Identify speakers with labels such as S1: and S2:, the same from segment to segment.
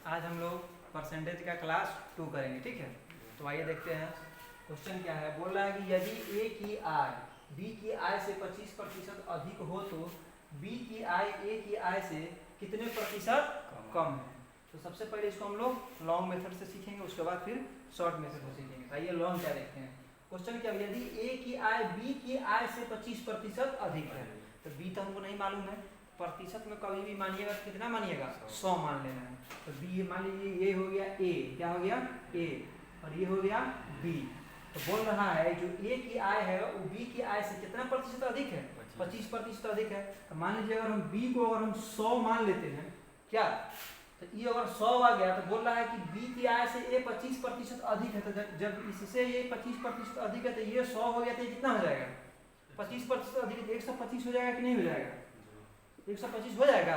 S1: आज हम लोग परसेंटेज का क्लास 2 करेंगे, ठीक है। तो आइए देखते हैं क्वेश्चन क्या है। बोल रहा है कि यदि ए की आय बी की आय से 25% अधिक हो तो बी की आय ए की आय से कितने प्रतिशत कम है। तो सबसे पहले इसको हम लोग लॉन्ग मेथड से सीखेंगे, उसके बाद फिर शॉर्ट मेथड से सीखेंगे। आइए लॉन्ग क्या देखते हैं। क्वेश्चन क्या, यदि ए की आय बी की आय से 25% अधिक है, तो बी तो हमको नहीं मालूम है, प्रतिशत में कभी भी मानिएगा तो कितना मानिएगा 100 मान लेना है। तो बी मान लीजिए ये हो गया ए, क्या हो गया ए, और ये हो गया बी। तो बोल रहा है जो ए की आय है वो बी की आय से कितना प्रतिशत अधिक है, 25% अधिक है। तो मान लीजिए अगर हम बी को अगर हम 100 मान लेते हैं क्या, तो ये अगर 100 आ गया तो बोल रहा है कि बी की आय से ए 25% अधिक है। तो जब इससे ये 25% अधिक है तो ये 100 हो गया तो ये कितना हो जाएगा 25% अधिक है, 125 हो जाएगा कि नहीं हो जाएगा, 125 हो जाएगा।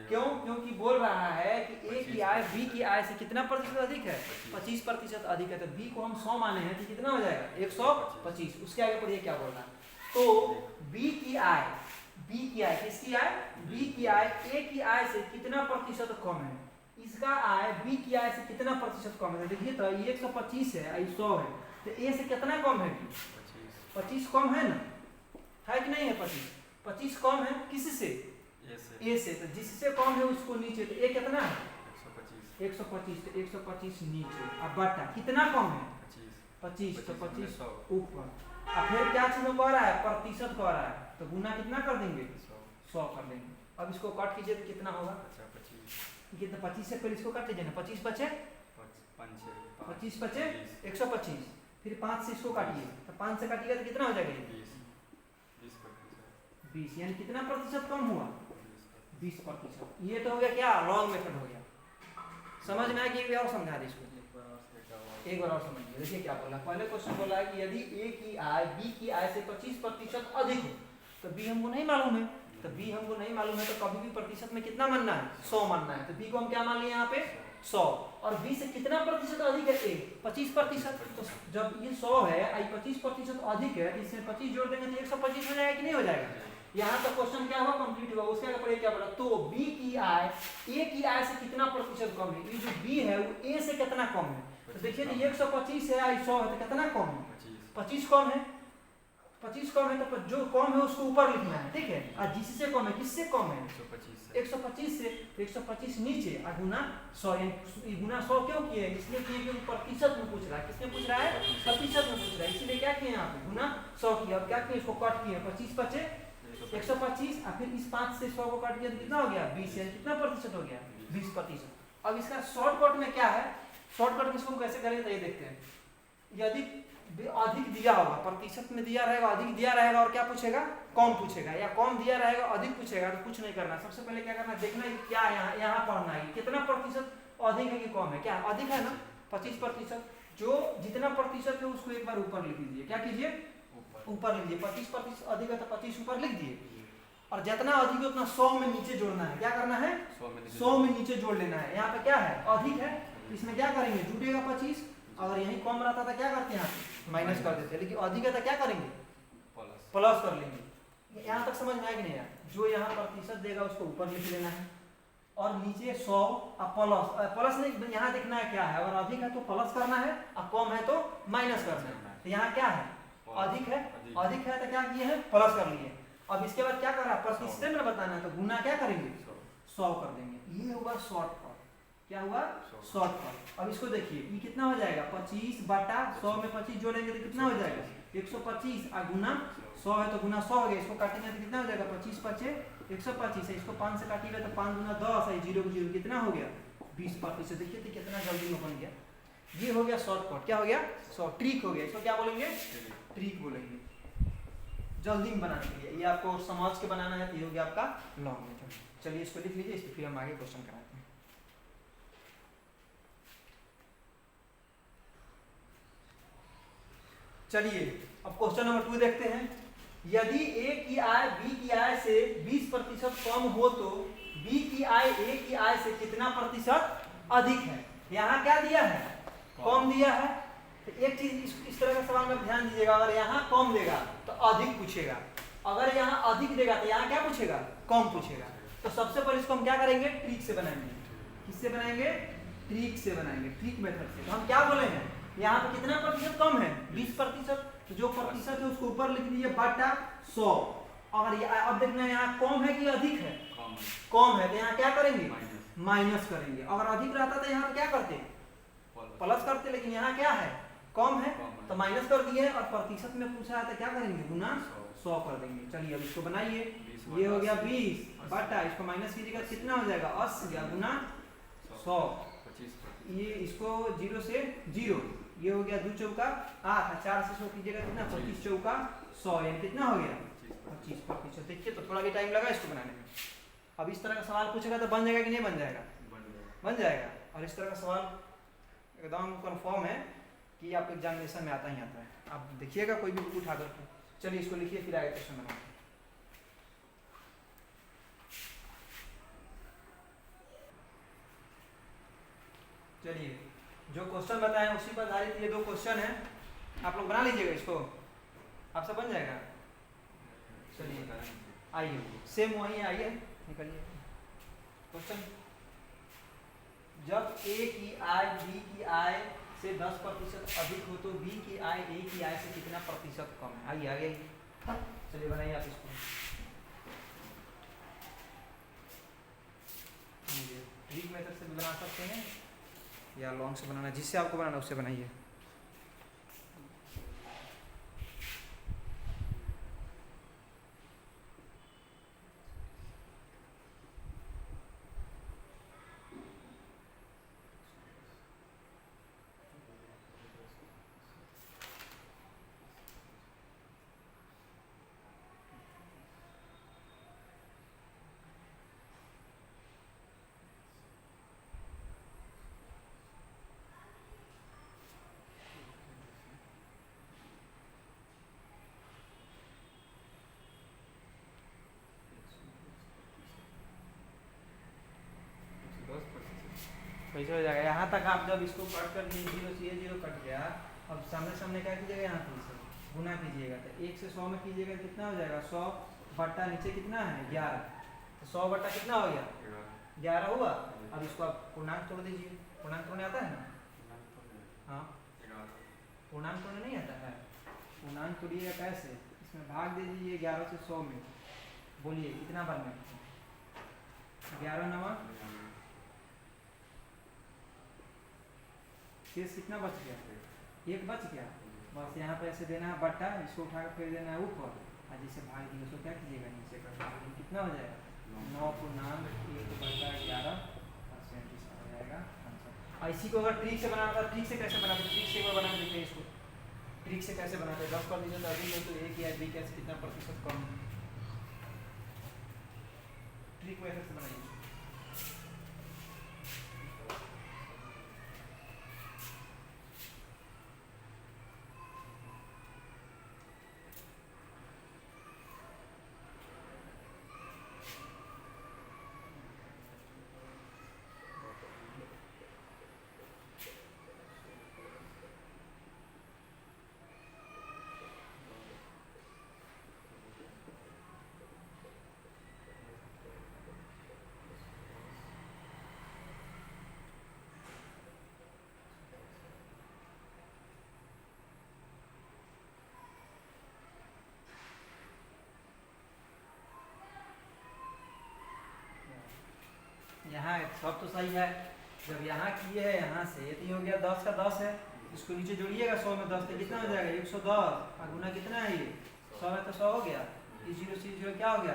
S1: क्यों? क्योंकि बोल रहा है कि ए की आय बी की आय से कितना प्रतिशत अधिक है, 25% अधिक है। तो बी को हम 100 माने हैं तो कितना हो जाएगा 125। उसके आगे पढ़िए क्या बोल रहा है। तो बी की आय किसकी आय, बी की आय ए की आय से कितना प्रतिशत कम है। इसका आय बी की आय से कितना प्रतिशत कम है। देखिए तो ये 125 है, 100 है, तो ए से कितना कम है, 25 कम है ना, है कि नहीं है। 25 कम है किससे, ए से। तो जिससे कम है उसको नीचे, तो ए कितना है 125, तो 125 नीचे, अब बटा कितना कम है 25, तो 25 ऊपर। अब फिर क्या चीज कह रहा है, प्रतिशत कह रहा है, तो गुना कितना कर देंगे 100 कर देंगे। अब इसको काट कीजिए तो कितना होगा, कितना 25 से पहले इसको काट लीजिए ना, 25 बचे 25 बचे 125, फिर 5 से इसको काटिए, तो 5 से काटिएगा तो कितना हो जाएगा 20, यानी कितना प्रतिशत कम हुआ 20%। ये तो हो गया क्या, लॉन्ग मेथड हो गया। समझ में आया कि एक बार और समझा दे इसको, एक बार और समझिए। देखिए क्या बोला, पहले क्वेश्चन बोला है कि यदि ए की आय बी की आय से 25% अधिक हो, तो बी हमको नहीं मालूम है, तो बी हमको नहीं मालूम है तो कभी भी प्रतिशत में कितना मानना है 100 मानना है। तो बी को हम क्या मान लिए यहाँ पे 100, और बी से कितना प्रतिशत अधिक है ए 25%। तो जब ये 100 है आई 25% अधिक है, इसमें 25 जोड़ देंगे तो 125 हो जाएगा कि नहीं हो जाएगा। यहाँ तक क्वेश्चन क्या हुआ, कंप्लीट हुआ। उसके आगे क्या बोला, तो बी की आय ए की आय से कितना प्रतिशत कम है। ये जो बी है वो ए से कितना कम है। तो देखिए 125 है, 100 है, तो कितना कम है 25 कम है, 25 कम है। तो जो कम है उसको ऊपर लिखना है, ठीक है। और जिससे कम है, किससे कम है 125 से, 125 नीचे और गुना 100, यानी गुना 100 क्यों किए, इसलिए किए क्योंकि प्रतिशत में पूछ रहा है। किसमें पूछ रहा है, प्रतिशत में पूछ रहा है, इसीलिए क्या किए यहाँ पे गुना 100 किया। अब क्या किए, इसको कट किए, 25 बचे 125, और फिर इस 5 से 100 को काट दिया तो कितना हो गया 20, यानी कितना प्रतिशत हो गया 20%। अब इसका शॉर्टकट में क्या है, शॉर्टकट में इसको कैसे करेंगे तो ये देखते हैं। यदि अधिक दिया होगा, प्रतिशत में दिया रहेगा, अधिक दिया रहेगा, और क्या पूछेगा कम पूछेगा, या कम दिया रहेगा अधिक पूछेगा, तो कुछ नहीं करना। सबसे पहले क्या करना है, देखना है क्या यहाँ पढ़ना है कितना प्रतिशत अधिक है कि कम है। क्या अधिक है ना 25%, जो जितना प्रतिशत है उसको एक बार ऊपर लिख लीजिए। क्या कीजिए, ऊपर लिख दिए। 25% अधिक है तो 25 ऊपर लिख दिए, और जितना अधिक है उतना 100 में नीचे जोड़ना है। क्या करना है 100 में नीचे जोड़ लेना है। यहाँ पे क्या है अधिक है, इसमें क्या करेंगे जुड़ेगा 25, अगर यही कम रहता था क्या करते हैं यहाँ माइनस कर देते, लेकिन अधिक है तो क्या करेंगे प्लस कर लेंगे। यहाँ तक समझ में आया कि नहीं यार। जो यहाँ प्रतिशत देगा उसको ऊपर लिख लेना है, और नीचे 100 प्लस नहीं, यहाँ देखना है क्या है, अगर अधिक है तो प्लस करना है, और कम है तो माइनस करना है। तो यहाँ क्या है अधिक है, अधिक है तो क्या किए हैं प्लस कर लिए। अब इसके बाद क्या कर रहा है, प्रतिशत में बताना है, तो गुना क्या करेंगे 100 कर देंगे। ये हुआ शॉर्टकट। क्या हुआ शॉर्टकट। अब इसको देखिए ये कितना हो जाएगा 25 बटा 100 में 25 जोड़ेंगे तो कितना हो जाएगा 125, और गुना 100 है तो गुना 100 हो गया। इसको काटेंगे तो कितना हो जाएगा 25 पचे 125 है, इसको 5 से काटिएगा तो 5 गुना 10 है, 0 को 0 कितना हो गया 20%। देखिए तो कितना जल्दी में बन गया। ये हो गया शॉर्टकट। क्या हो गया ट्रिक हो गया। इसको क्या बोलेंगे ट्रिक बोलेंगे, जल्दी में बनाने के लिए। ये आपको समझ के बनाना है तो ये हो गया आपका लॉन्ग मेथड। चलिए इसको लिख लीजिए, इसको फिर हम आगे क्वेश्चन कराते हैं। चलिए अब क्वेश्चन नंबर 2 देखते हैं। यदि ए की आय बी की आय से 20% कम हो तो बी की आय ए की आय से कितना प्रतिशत अधिक है। यहाँ क्या दिया है कम दिया है। तो एक चीज इस तरह का सवाल में ध्यान दीजिएगा, अगर यहाँ कम देगा तो अधिक पूछेगा, अगर यहाँ अधिक देगा तो यहाँ क्या पूछेगा कम पूछेगा। तो सबसे पहले इसको हम क्या करेंगे ट्रिक से बनाएंगे। किससे बनाएंगे ट्रिक से बनाएंगे, ट्रिक मेथड से। तो हम क्या बोले हैं, यहाँ पे कितना प्रतिशत कम है, 20%। तो जो प्रतिशत है उसको ऊपर लिख दीजिए बटा 100। और अब देखना यहाँ कम है कि अधिक है, कम है, तो यहाँ क्या करेंगे, माइनस करेंगे। अगर अधिक रहता तो यहाँ पे क्या करते, प्लस करते, लेकिन यहाँ क्या है, कम है, तो माइनस कर दिए। और प्रतिशत में पूछा है तो क्या करेंगे, गुना 100 कर देंगे। चलिए अब इसको बनाइए, ये हो गया 20 बटा, इसको माइनस कीजिएगा कितना हो जाएगा, 80 गुना 100। ये इसको 0 से 0, ये हो गया 2 चौका 8, 4 से 100 कीजिएगा कितना, 25 चौका 100, यानी कितना हो गया 25%। देखिए तो थोड़ा भी टाइम लगा इसको बनाने में। अब इस तरह का सवाल पूछेगा तो बन जाएगा कि नहीं बन जाएगा, बन जाएगा। और इस तरह का सवाल एकदम कंफर्म है कि आपको एग्जामिनेशन में आता ही आता है। आप देखिएगा कोई भी बुक उठा कर। चलिए इसको लिखिए, फिर आगे क्वेश्चन बनाते हैं। चलिए जो क्वेश्चन बताए उसी पर आधारित ये 2 क्वेश्चन है, आप लोग बना लीजिएगा इसको, आपसे बन जाएगा। चलिए आइए, सेम वही आइए, निकलिए क्वेश्चन। जब ए की आय बी की आय से 10% अधिक हो तो बी की आय ए की आय से कितना प्रतिशत कम है। आइए आगे, चलिए बनाइए आप इसको। ट्रिक मेथड से भी बना सकते हैं या लॉन्ग से बनाना, जिससे आपको बनाना उससे बनाइए। कैसे हो जाएगा, यहाँ तक आप जब इसको कट कर दिए, 0 से ये 0 कट गया। अब सामने सामने क्या कीजिएगा, यहाँ से गुना कीजिएगा, तो 1 से 100 में कीजिएगा कितना हो जाएगा, 100 बटा नीचे कितना है 11, तो 100 बटा कितना हो गया 11 हुआ। अब इसको आप पूर्णांक तोड़ दीजिए, पूर्णांक तोड़ने आता है ना, हाँ पूर्णांक तोड़ने नहीं आता है, पूर्णांक तोड़िएगा कैसे, इसमें भाग दे दीजिए 11 से 100 में, बोलिए कितना बार में 11 नवा शेष कितना बच गया, 1 बच गया। बस यहाँ पे ऐसे देना है बटा, इसको उठा कर फिर देना है ऊपर, और जिसे भाग दिए उसको क्या कीजिएगा नीचे कर दीजिए, कितना हो जाएगा 9.1/11% इसका हो जाएगा आंसर। इसी को अगर ट्रिक से बनाना था, ट्रिक से कैसे बनाते, ट्रिक से एक बार बना देते हैं इसको, ट्रिक से कैसे बनाते हैं, 10 कर दीजिए तो अभी तो एक या बी कैसे कितना प्रतिशत कम, ट्रिक मेथड से बनाइए। यहाँ सब तो सही है, जब यहाँ किए है यहाँ से, ये तो हो गया 10 का 10 है, इसको नीचे जोड़िएगा 100 में 10 तो कितना हो जाएगा 110, और गुना कितना है ये 100 में तो 100 हो गया, ये 0 से 0 क्या हो गया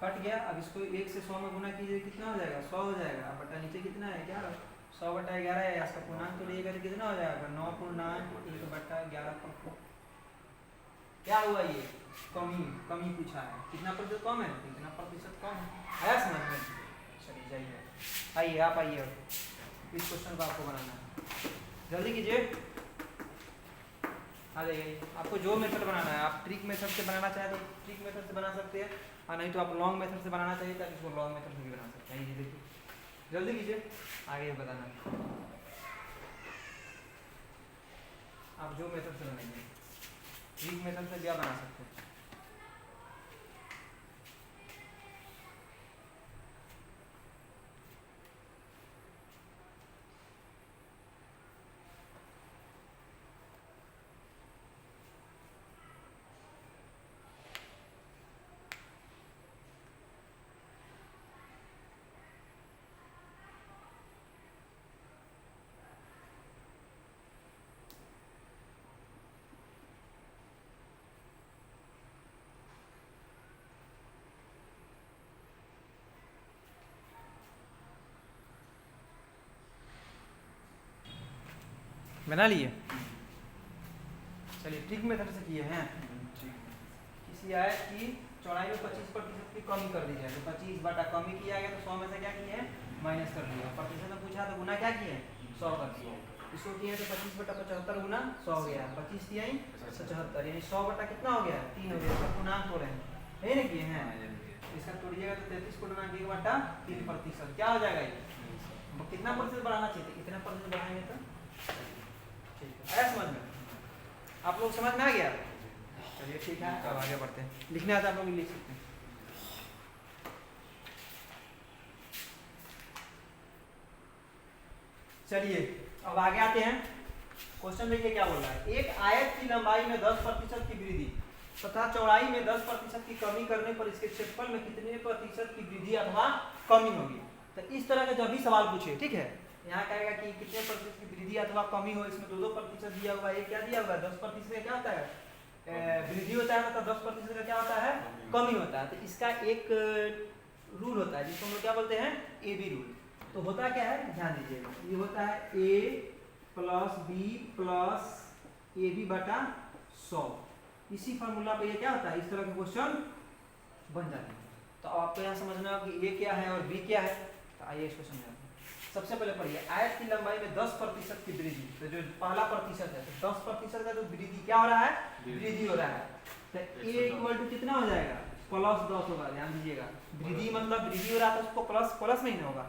S1: कट गया। अब इसको 1 से 100 में गुना कीजिए कितना हो जाएगा 100 हो जाएगा, अब बटा नीचे कितना है 11, 100 बटा 11 है, इसका पूर्णांक तो लिएगा तो कितना हो जाएगा 9.1/11। क्या हुआ, ये कमी पूछा है, कितना प्रतिशत कम है, कितना प्रतिशत कम है, आया समझ में। चलिए जाइए, आइए आप आइए, इस क्वेश्चन को आपको बनाना है, जल्दी कीजिए, आ जाइए। आपको जो मेथड बनाना है, आप ट्रिक मेथड से बनाना चाहे तो ट्रिक मेथड से बना सकते हैं, और नहीं तो आप लॉन्ग मेथड से बनाना चाहिए तो इसको लॉन्ग मेथड से भी बना सकते हैं। ये देखिए जल्दी कीजिए, आगे बताना आप जो मेथड से बनाएंगे, ट्रिक मेथड से भी आप बना सकते हैं। बना लिए? चलिए ट्रिक मेथड से किए हैं। किसी आयत की चौड़ाई में 25% की कमी कर दी जाए तो 25 बटा कमी किया गया तो 100 में से क्या किए हैं माइनस कर दिया। प्रतिशत में पूछा तो गुना क्या किए 100 कर दिया। इसको किए तो 25 बटा 75 गुना 100 हो गया। 25 किया 75 यानी 100 बटा कितना हो गया 3 हो गया। इसका पूर्णांक हो रहे हैं यही ना किए हैं। इसका तोड़िएगा तो 33 पूर्णांक 1 बटा 3% क्या हो जाएगा ये कितना प्रतिशत बढ़ाना चाहिए कितना प्रतिशत बढ़ाएंगे तो ठीक है। आया समझ में? आप लोग समझ में आ गया? चलिए ठीक है अब आगे बढ़ते हैं। लिखने आता आप लोग लिख सकते हैं। चलिए अब आगे आते हैं। क्वेश्चन देखिए क्या बोल रहा है। एक आयत की लंबाई में 10% की वृद्धि तथा चौड़ाई में 10% की कमी करने पर इसके क्षेत्रफल में कितने प्रतिशत की वृद्धि अथवा कमी होगी। तो इस तरह के जब भी सवाल पूछे ठीक है यहाँ कहेगा कि कितने प्रतिशत की वृद्धि अथवा कमी हो। इसमें 2% दिया हुआ है। क्या दिया हुआ है 10% क्या होता है वृद्धि होता है मतलब 10% का क्या होता है कमी होता है। तो इसका एक रूल होता है जिसको हम लोग क्या बोलते हैं ए बी रूल। तो होता क्या है ध्यान दीजिएगा ये होता है a plus B plus A B बटा 100। इसी फार्मूला पे ये क्या होता है इस तरह के क्वेश्चन बन जाते हैं। तो आपको यहाँ समझना कि a क्या है और b क्या है। तो आइए इसको समझाते हैं। सबसे पहले पढ़िए आयत की लंबाई में 10% की वृद्धि। तो जो पहला प्रतिशत है तो 10% का जो वृद्धि क्या हो रहा है वृद्धि हो रहा है। तो a इक्वल टू कितना हो जाएगा प्लस 10 होगा। ध्यान दीजिएगा वृद्धि मतलब वृद्धि हो रहा है तो उसको प्लस प्लस में ही होगा।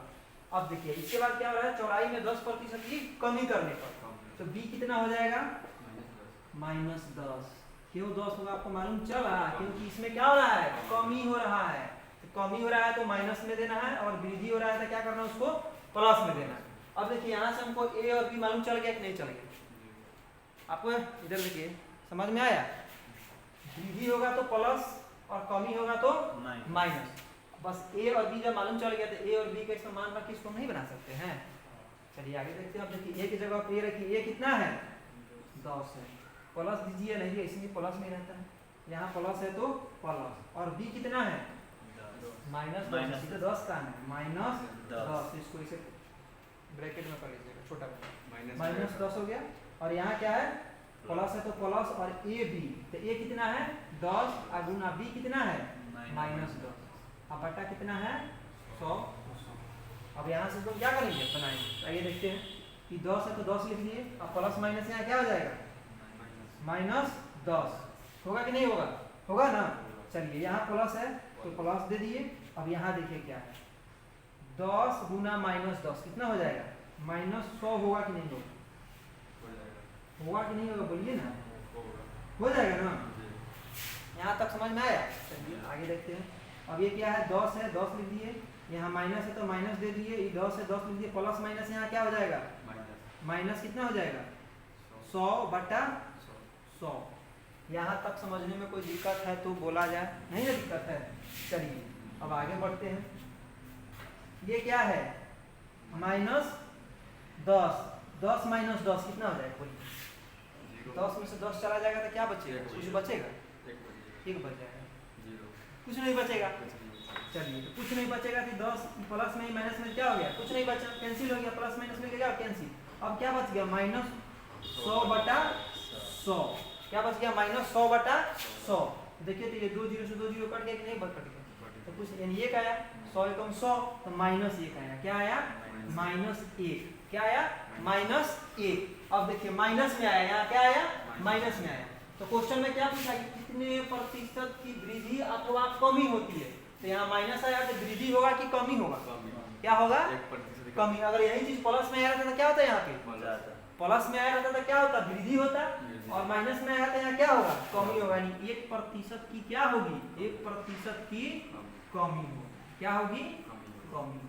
S1: अब देखिए इसके बाद क्या हो रहा है चौड़ाई में 10% की कमी करने पर तो b कितना हो जाएगा -10। क्यों 10 होगा आपको मालूम चला क्योंकि इसमें क्या हो रहा है कमी हो रहा है। तो कमी हो रहा है तो माइनस में देना है और वृद्धि हो रहा है तो क्या करना है उसको प्लस में देना है। अब देखिए यहाँ से हमको a और b मालूम चल गया कि नहीं चल गया। आपको इधर देखिए समझ में आया वृद्धि होगा तो प्लस और कमी होगा तो माइनस। बस a और b जब मालूम चल गया तो a और b का मान रख के इसको नहीं बना सकते हैं। चलिए आगे देखते हैं। अब देखिए a की जगह पे रखिए a कितना है 10 है प्लस दीजिए नहीं इसमें प्लस में रहता है यहाँ प्लस है तो प्लस और b कितना है -10 तो 10 का है -10। इसको इसे ब्रैकेट में कर लीजिएगा छोटा -10 हो गया। और यहाँ क्या है प्लस है तो प्लस और a b तो a कितना है 10 और गुना b कितना है -10 अब बटा कितना है 100। अब यहाँ से तो क्या करेंगे बनाएंगे। आइए देखते हैं कि 10 है तो 10 लिख लिए अब प्लस माइनस यहाँ क्या हो जाएगा -10 होगा कि नहीं होगा होगा ना। चलिए यहाँ प्लस है तो प्लस दे दिए। अब यहाँ देखिए क्या है 10 गुना -10 कितना हो जाएगा -100 होगा कि नहीं होगा कि नहीं होगा बोलिए ना हो जाएगा ना। यहाँ तक समझ में आया। चलिए आगे देखते हैं। अब ये क्या है 10 है 10 लिख दिए यहाँ माइनस है तो माइनस दे दिए 10 है 10 लिख दिए प्लस माइनस यहाँ क्या हो जाएगा माइनस कितना हो जाएगा 100 बटा 100। यहाँ तक समझने में कोई दिक्कत है तो बोला जाए नहीं ना दिक्कत है। चलिए अब आगे बढ़ते हैं। ये क्या है -10 10 - 10 कितना हो जाएगा बोलिए 10 में से 10 चला जाएगा तो क्या बचेगा कुछ बचेगा एक बच जाएगा कुछ नहीं बचेगा। चलिए तो कुछ नहीं बचेगा कि 10 प्लस में माइनस में क्या हो गया कुछ नहीं बचा कैंसिल हो गया प्लस माइनस में क्या कैंसिल। अब क्या बच गया -100 बटा 100 क्या बच गया -100 बटा 100। देखिए तो ये 2 0 से 2 0 कट गया कि नहीं कट गया तो कुछ यानी एक आया 100 एकम 100 तो -1 आया क्या आया -1 क्या आया -1। अब देखिए माइनस में आया यहाँ क्या आया माइनस में आया। तो क्वेश्चन में क्या पूछा कि कितने प्रतिशत की वृद्धि अथवा कमी होती है। तो यहाँ माइनस आया तो वृद्धि होगा कि कमी होगा क्या होगा कमी। अगर यही चीज प्लस में आया रहता तो क्या होता है यहाँ पे प्लस में आया रहता तो क्या होता वृद्धि होता और माइनस में आया तो यहाँ क्या होगा कमी होगा। यानी 1% की क्या होगी 1% की कमी होगी क्या होगी कमी।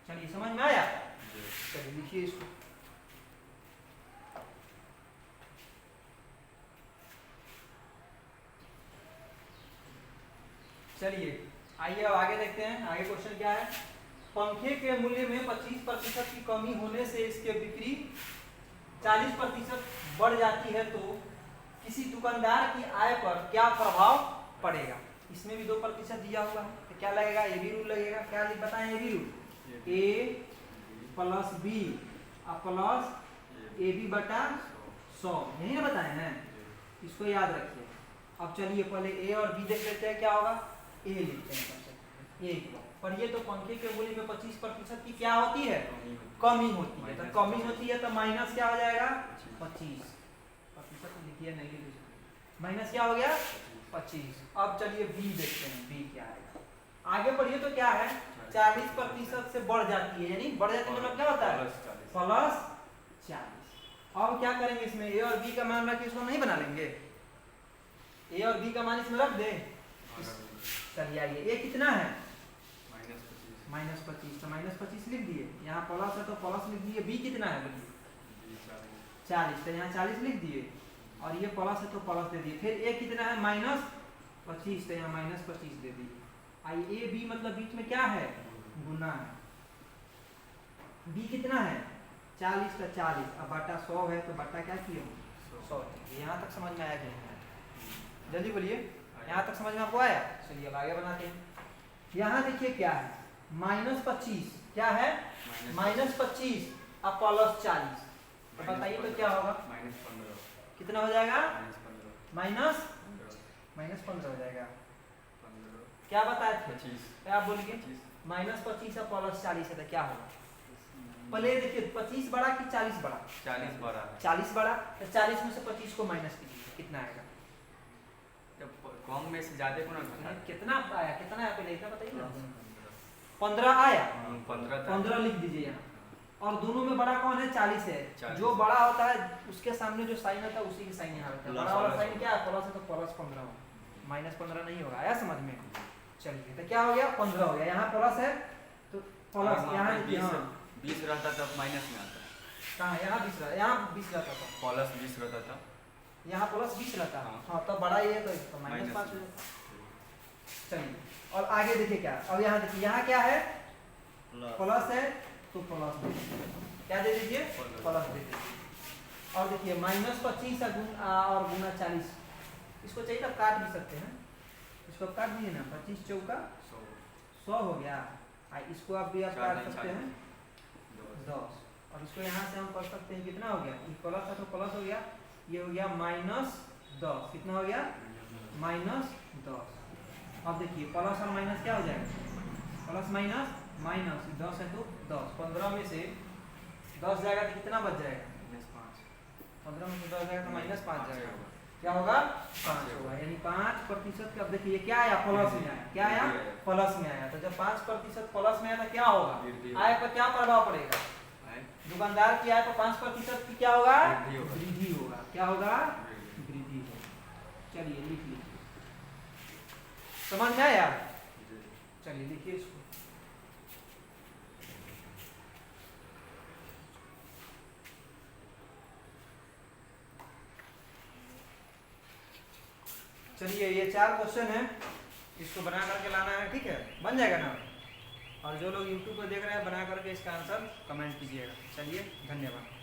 S1: चलिए समझ में आया। चलिए लिखिए इसको। चलिए आइए अब आगे देखते हैं। आगे क्वेश्चन क्या है। पंखे के मूल्य में 25% की कमी होने से इसके बिक्री 40% बढ़ जाती है तो किसी दुकानदार की आय पर क्या प्रभाव पड़ेगा। इसमें भी 2% दिया हुआ है तो क्या लगेगा ये भी रूल लगेगा। क्या बताएं ये भी rule a plus b plus A B बटा 100, यही ना बताए हैं, इसको याद रखिए। अब चलिए पहले ए और बी देख लेते हैं क्या होगा। ए लिखते हैं सबसे, ए पर ये तो पंखे के मूल्य में 25% की क्या होती है, कमी होती है। तो कमी होती है तो माइनस क्या हो जाएगा 25%, लिखिए नहीं लिखिए, माइनस क्या हो गया 25। अब चलिए बी देखते हैं, बी क्या आएगा। आगे बढ़िए तो क्या है 40% से बढ़ जाती है, यानी बढ़ जाती है मतलब क्या होता है प्लस 40। अब क्या करेंगे इसमें ए और बी का मान रख के इसको नहीं बना लेंगे, ए और बी का मान इसमें रख दे। चलिए आइए ए कितना है -25, तो -25 लिख दिए, यहाँ प्लस है तो प्लस लिख दिए। बी कितना है बोलिए 40, तो यहाँ 40 लिख दिए, और ये प्लस है तो प्लस दे दिए। फिर ए कितना है -25, तो यहाँ -25 दे दिए। आई ए बी मतलब बीच में क्या है गुना है। बी कितना है 40 का 40, अब बटा 100 है तो बटा क्या किए 100। यहाँ तक समझ में आया क्या, जल्दी बोलिए, यहाँ तक समझ में आपको आया। चलिए अब आगे बनाते हैं। यहाँ देखिए क्या है -25, क्या है -25 अब प्लस 40, तो बताइए तो क्या होगा
S2: -15,
S1: कितना हो जाएगा
S2: -15
S1: हो जाएगा। क्या बताए थे
S2: 25,
S1: क्या बोलिए -25 अब प्लस 40 है तो क्या होगा। पहले देखिए 25 बड़ा कि 40 बड़ा,
S2: 40 बड़ा,
S1: 40 बड़ा, तो 40 में से 25 को माइनस कीजिए कितना आएगा।
S2: कम में से ज्यादा को ना घटा,
S1: कितना आया, कितना आया पहले इतना बताइए ना। 15 आया, 15 लिख दीजिए यहाँ। और दोनों में बड़ा कौन है 40 है,
S2: 40।
S1: जो बड़ा होता है उसके सामने जो साइन होता है उसी की साइन यहाँ होता है। बड़ा वाला साइन क्या है प्लस है तो प्लस 15 हो, -15 नहीं होगा। आया समझ में। चलिए तो क्या हो गया 15 हो गया, यहाँ प्लस है तो प्लस, यहाँ
S2: 20 रहता तब माइनस में आता,
S1: कहाँ यहाँ 20 रहता, यहाँ 20 रहता था,
S2: प्लस 20 रहता था,
S1: यहाँ प्लस 20 रहता है।
S2: हाँ।
S1: हाँ तो बड़ा ही है तो इसका -5 हो जाता। चलिए और आगे देखिए क्या, अब यहाँ देखिए यहाँ क्या है प्लस है तो प्लस दे दीजिए, क्या दे दीजिए प्लस दे दीजिए। और देखिए -25 और गुना 40, इसको चाहिए तो काट भी सकते हैं, इसको काट दीजिए ना, 25 चौका 100 हो गया। इसको आप भी आप काट सकते हैं 10, और इसको यहाँ से हम कर सकते हैं कितना हो गया, प्लस है तो प्लस हो गया, ये हो गया -10, कितना हो गया -10। अब देखिए प्लस और माइनस क्या हो जाएगा, प्लस माइनस माइनस 10 है तो 10, 15 में से 10 जाएगा तो कितना बच जाएगा
S2: -5,
S1: 15 में से 10 जाएगा तो -5 जाएगा, क्या होगा 5 होगा, यानी 5% का। अब देखिए क्या आया प्लस में आया, क्या आया प्लस में आया, तो जब 5% प्लस में आया तो क्या होगा आय पर क्या प्रभाव पड़ेगा, दुकानदार की आय पर 5% की क्या होगा वृद्धि होगा, क्या होगा वृद्धि होगा। चलिए लिख लीजिए, समझ में आया। चलिए लिखिए इसको, चलिए ये 4 क्वेश्चन है, इसको बना करके लाना है, ठीक है बन जाएगा ना। और जो लोग YouTube पर देख रहे हैं बना करके इसका आंसर कमेंट कीजिएगा। चलिए धन्यवाद।